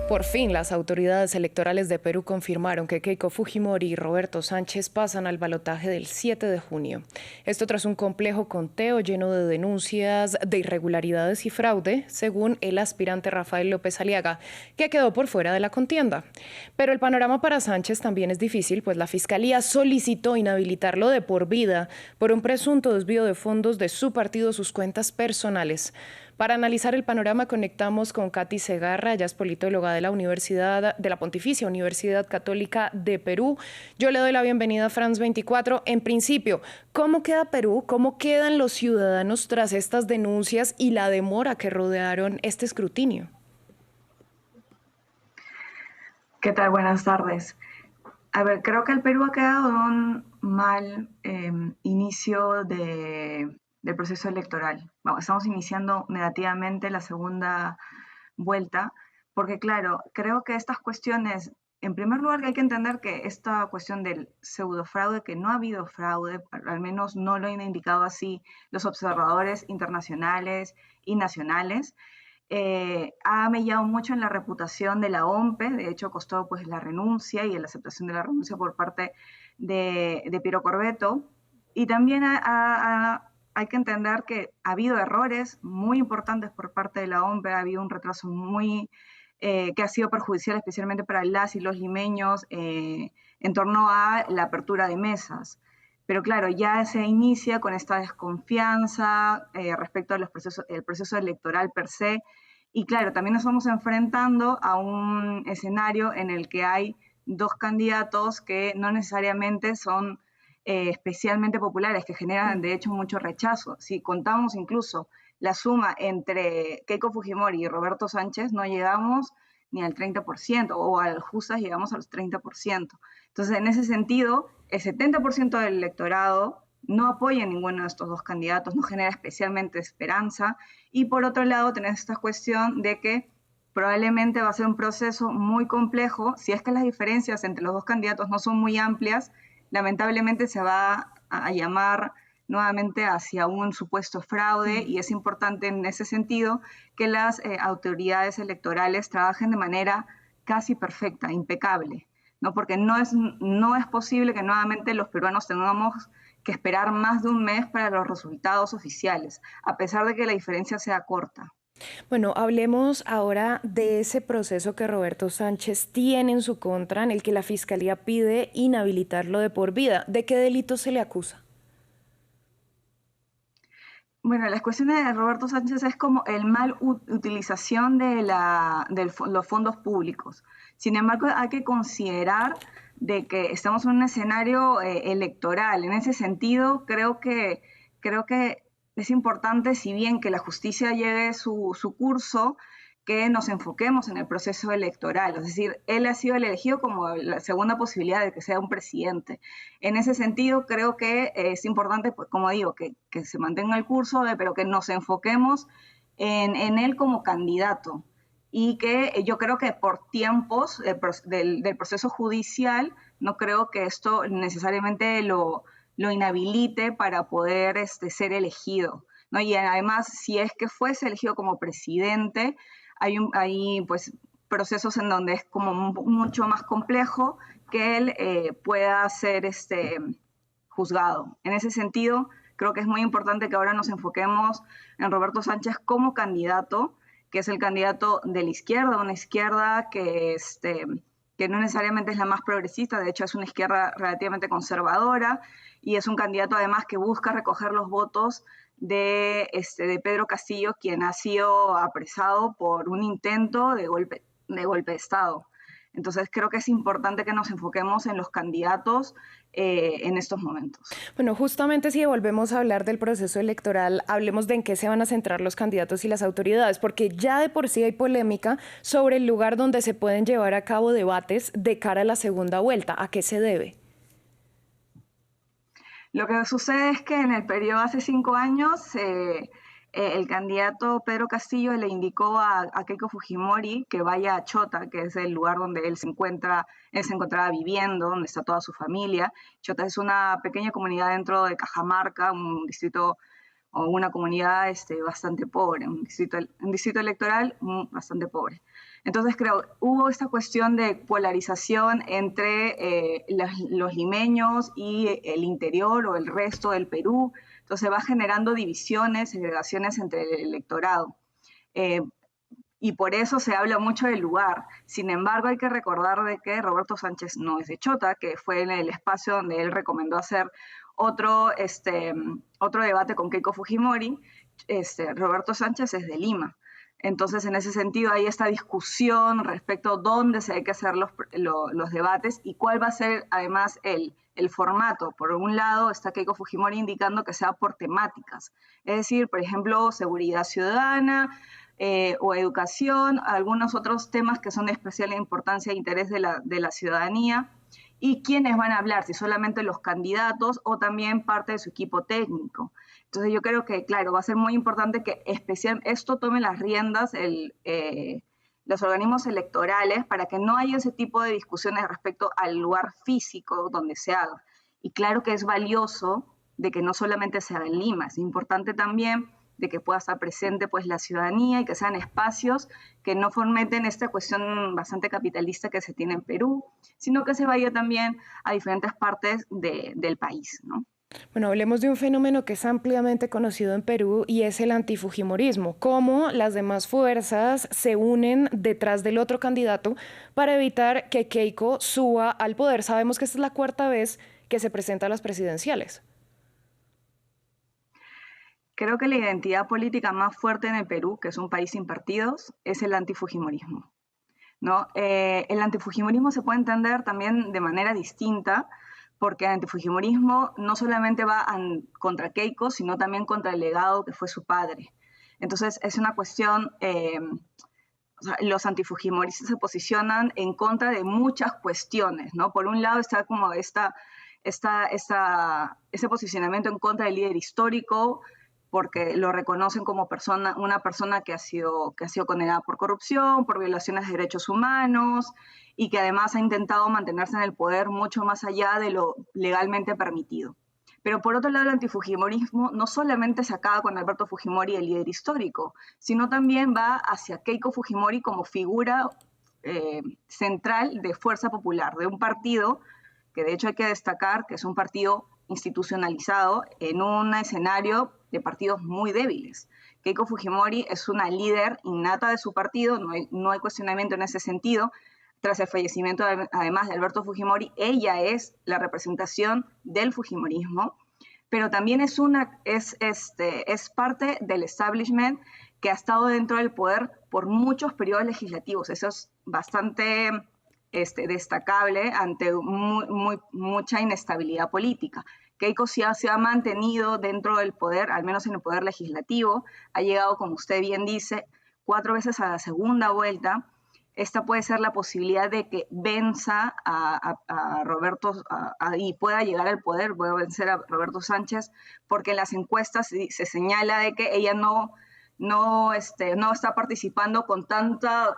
Por fin, las autoridades electorales de Perú confirmaron que Keiko Fujimori y Roberto Sánchez pasan al balotaje del 7 de junio. Esto tras un complejo conteo lleno de denuncias de irregularidades y fraude, según el aspirante Rafael López Aliaga, que quedó por fuera de la contienda. Pero el panorama para Sánchez también es difícil, pues la Fiscalía solicitó inhabilitarlo de por vida por un presunto desvío de fondos de su partido a sus cuentas personales. Para analizar el panorama conectamos con Katy Segarra, ella es politóloga de la Pontificia Universidad Católica de Perú. Yo le doy la bienvenida a France 24. En principio, ¿cómo queda Perú? ¿Cómo quedan los ciudadanos tras estas denuncias y la demora que rodearon este escrutinio? ¿Qué tal? Buenas tardes. A ver, creo que el Perú ha quedado en un mal inicio del proceso electoral. Bueno, estamos iniciando negativamente la segunda vuelta, porque claro, creo que estas cuestiones, en primer lugar, que hay que entender que esta cuestión del pseudofraude, que no ha habido fraude, al menos no lo han indicado así los observadores internacionales y nacionales, ha mellado mucho en la reputación de la OMPE. De hecho costó pues la renuncia y la aceptación de la renuncia por parte de Piero Corvetto, y también hay que entender que ha habido errores muy importantes por parte de la OMPE, ha habido un retraso que ha sido perjudicial especialmente para las y los limeños en torno a la apertura de mesas. Pero claro, ya se inicia con esta desconfianza respecto al proceso electoral per se. Y claro, también nos vamos enfrentando a un escenario en el que hay dos candidatos que no necesariamente son especialmente populares, que generan de hecho mucho rechazo. Si contamos incluso la suma entre Keiko Fujimori y Roberto Sánchez, no llegamos ni al 30%, o al justas llegamos a los 30%. Entonces, en ese sentido, el 70% del electorado no apoya a ninguno de estos dos candidatos, no genera especialmente esperanza. Y por otro lado, tenés esta cuestión de que probablemente va a ser un proceso muy complejo. Si es que las diferencias entre los dos candidatos no son muy amplias, lamentablemente se va a llamar nuevamente hacia un supuesto fraude, y es importante en ese sentido que las autoridades electorales trabajen de manera casi perfecta, impecable, ¿no? Porque no es posible que nuevamente los peruanos tengamos que esperar más de un mes para los resultados oficiales, a pesar de que la diferencia sea corta. Bueno, hablemos ahora de ese proceso que Roberto Sánchez tiene en su contra, en el que la Fiscalía pide inhabilitarlo de por vida. ¿De qué delito se le acusa? Bueno, las cuestiones de Roberto Sánchez es como el mal utilización de los fondos públicos. Sin embargo, hay que considerar de que estamos en un escenario electoral. En ese sentido, creo que es importante, si bien que la justicia lleve su curso, que nos enfoquemos en el proceso electoral. Es decir, él ha sido elegido como la segunda posibilidad de que sea un presidente. En ese sentido, creo que es importante, pues, como digo, que se mantenga el curso, pero que nos enfoquemos en él como candidato. Y que yo creo que por tiempos del proceso judicial, no creo que esto necesariamente lo inhabilite para poder ser elegido, ¿no? Y además, si es que fuese elegido como presidente, hay pues procesos en donde es como mucho más complejo que él pueda ser juzgado. En ese sentido, creo que es muy importante que ahora nos enfoquemos en Roberto Sánchez como candidato, que es el candidato de la izquierda, una izquierda que no necesariamente es la más progresista, de hecho es una izquierda relativamente conservadora, y es un candidato además que busca recoger los votos de Pedro Castillo, quien ha sido apresado por un intento de golpe de Estado. Entonces creo que es importante que nos enfoquemos en los candidatos en estos momentos. Bueno, justamente si volvemos a hablar del proceso electoral, hablemos de en qué se van a centrar los candidatos y las autoridades, porque ya de por sí hay polémica sobre el lugar donde se pueden llevar a cabo debates de cara a la segunda vuelta. ¿A qué se debe? Lo que sucede es que en el periodo hace 5 años, el candidato Pedro Castillo le indicó a Keiko Fujimori que vaya a Chota, que es el lugar donde él se encontraba viviendo, donde está toda su familia. Chota es una pequeña comunidad dentro de Cajamarca, un distrito o una comunidad bastante pobre, un distrito electoral bastante pobre. Entonces creo, hubo esta cuestión de polarización entre los limeños y el interior o el resto del Perú, entonces va generando divisiones, segregaciones entre el electorado. Y por eso se habla mucho del lugar. Sin embargo, hay que recordar de que Roberto Sánchez no es de Chota, que fue en el espacio donde él recomendó hacer otro debate con Keiko Fujimori. Roberto Sánchez es de Lima. Entonces, en ese sentido, hay esta discusión respecto a dónde se hay que hacer los debates y cuál va a ser, además, el formato. Por un lado, está Keiko Fujimori indicando que sea por temáticas. Es decir, por ejemplo, seguridad ciudadana, o educación, algunos otros temas que son de especial importancia e interés de la ciudadanía, y quiénes van a hablar, si solamente los candidatos o también parte de su equipo técnico. Entonces yo creo que, claro, va a ser muy importante que esto tome las riendas los organismos electorales para que no haya ese tipo de discusiones respecto al lugar físico donde se haga. Y claro que es valioso de que no solamente se haga en Lima, es importante también de que pueda estar presente pues la ciudadanía y que sean espacios que no fomenten esta cuestión bastante capitalista que se tiene en Perú, sino que se vaya también a diferentes partes del país, ¿no? Bueno, hablemos de un fenómeno que es ampliamente conocido en Perú y es el antifujimorismo, cómo las demás fuerzas se unen detrás del otro candidato para evitar que Keiko suba al poder. Sabemos que esta es la cuarta vez que se presenta a las presidenciales. Creo que la identidad política más fuerte en el Perú, que es un país sin partidos, es el antifujimorismo, ¿no? El antifujimorismo se puede entender también de manera distinta, porque el antifujimorismo no solamente va contra Keiko, sino también contra el legado que fue su padre. Entonces es una cuestión, o sea, los antifujimoristas se posicionan en contra de muchas cuestiones, ¿no? Por un lado está como ese posicionamiento en contra del líder histórico, porque lo reconocen como una persona que ha sido condenada por corrupción, por violaciones de derechos humanos, y que además ha intentado mantenerse en el poder mucho más allá de lo legalmente permitido. Pero por otro lado, el antifujimorismo no solamente se acaba con Alberto Fujimori, el líder histórico, sino también va hacia Keiko Fujimori como figura central de Fuerza Popular, de un partido que de hecho hay que destacar que es un partido institucionalizado en un escenario de partidos muy débiles. Keiko Fujimori es una líder innata de su partido, no hay cuestionamiento en ese sentido. Tras el fallecimiento, además de Alberto Fujimori, ella es la representación del fujimorismo, pero también es parte del establishment que ha estado dentro del poder por muchos periodos legislativos. Eso es bastante destacable ante mucha inestabilidad política. Keiko sí se ha mantenido dentro del poder, al menos en el poder legislativo, ha llegado, como usted bien dice, 4 veces a la segunda vuelta. Esta puede ser la posibilidad de que venza a Roberto y pueda llegar al poder, pueda vencer a Roberto Sánchez, porque en las encuestas se señala de que ella no está participando con tanto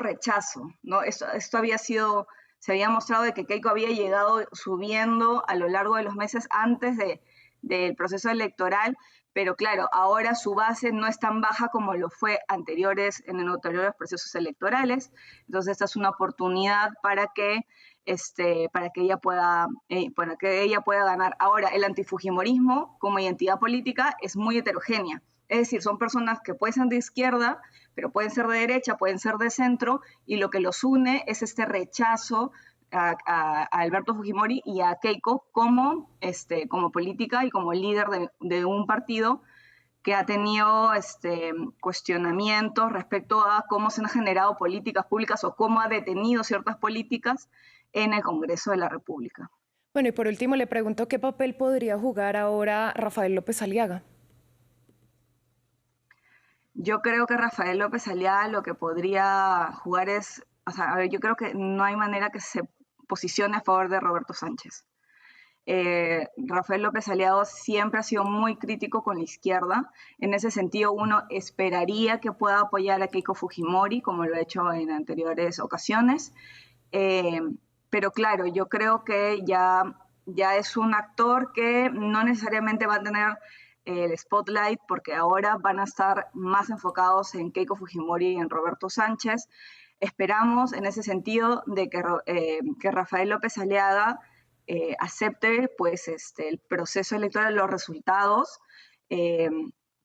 rechazo, ¿no? Esto se había mostrado de que Keiko había llegado subiendo a lo largo de los meses antes del proceso electoral, pero claro, ahora su base no es tan baja como lo fue en anteriores procesos electorales. Entonces esta es una oportunidad para que ella pueda ganar. Ahora, el antifujimorismo como identidad política es muy heterogénea. Es decir, son personas que pueden ser de izquierda, pero pueden ser de derecha, pueden ser de centro, y lo que los une es este rechazo a Alberto Fujimori y a Keiko como política y como líder de un partido que ha tenido cuestionamientos respecto a cómo se han generado políticas públicas o cómo ha detenido ciertas políticas en el Congreso de la República. Bueno, y por último le pregunto qué papel podría jugar ahora Rafael López Aliaga. Yo creo que Rafael López Aliaga lo que podría jugar es, yo creo que no hay manera que se posicione a favor de Roberto Sánchez. Rafael López Aliaga siempre ha sido muy crítico con la izquierda. En ese sentido, uno esperaría que pueda apoyar a Keiko Fujimori, como lo ha hecho en anteriores ocasiones. Pero claro, yo creo que ya ya es un actor que no necesariamente va a tener el spotlight porque ahora van a estar más enfocados en Keiko Fujimori y en Roberto Sánchez. Esperamos en ese sentido de que Rafael López Aliaga acepte pues, el proceso electoral, los resultados, eh,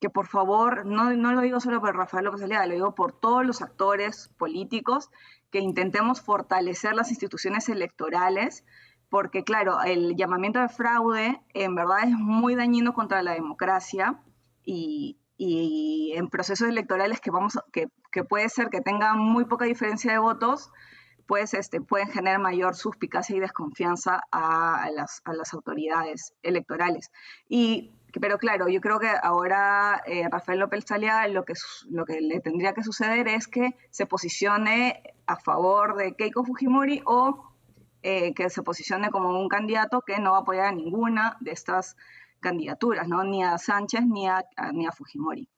que por favor, no lo digo solo por Rafael López Aliaga, lo digo por todos los actores políticos, que intentemos fortalecer las instituciones electorales, porque claro, el llamamiento de fraude en verdad es muy dañino contra la democracia y en procesos electorales que puede ser que tengan muy poca diferencia de votos, pues pueden generar mayor suspicacia y desconfianza a las autoridades electorales. Pero claro, yo creo que ahora Rafael López Aliaga lo que le tendría que suceder es que se posicione a favor de Keiko Fujimori o que se posicione como un candidato que no va a apoyar a ninguna de estas candidaturas, ¿no? Ni a Sánchez ni a Fujimori.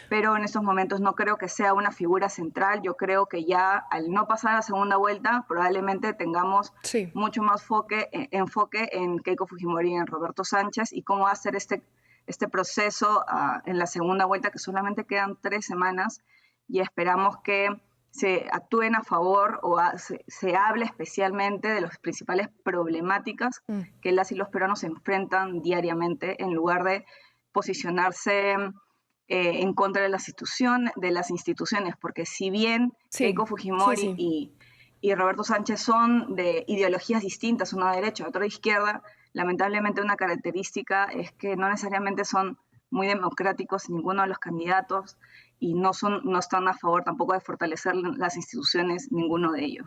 Pero en estos momentos no creo que sea una figura central. Yo creo que ya al no pasar a segunda vuelta, probablemente tengamos mucho más enfoque en Keiko Fujimori y en Roberto Sánchez y cómo va a ser este proceso en la segunda vuelta, que solamente quedan 3 semanas, y esperamos que se actúen a favor o se hable especialmente de las principales problemáticas que las y los peruanos se enfrentan diariamente, en lugar de posicionarse en contra de las instituciones, porque si bien Keiko Fujimori y Roberto Sánchez son de ideologías distintas, uno de derecha, otro de izquierda, lamentablemente una característica es que no necesariamente son muy democráticos ninguno de los candidatos y no están a favor tampoco de fortalecer las instituciones ninguno de ellos.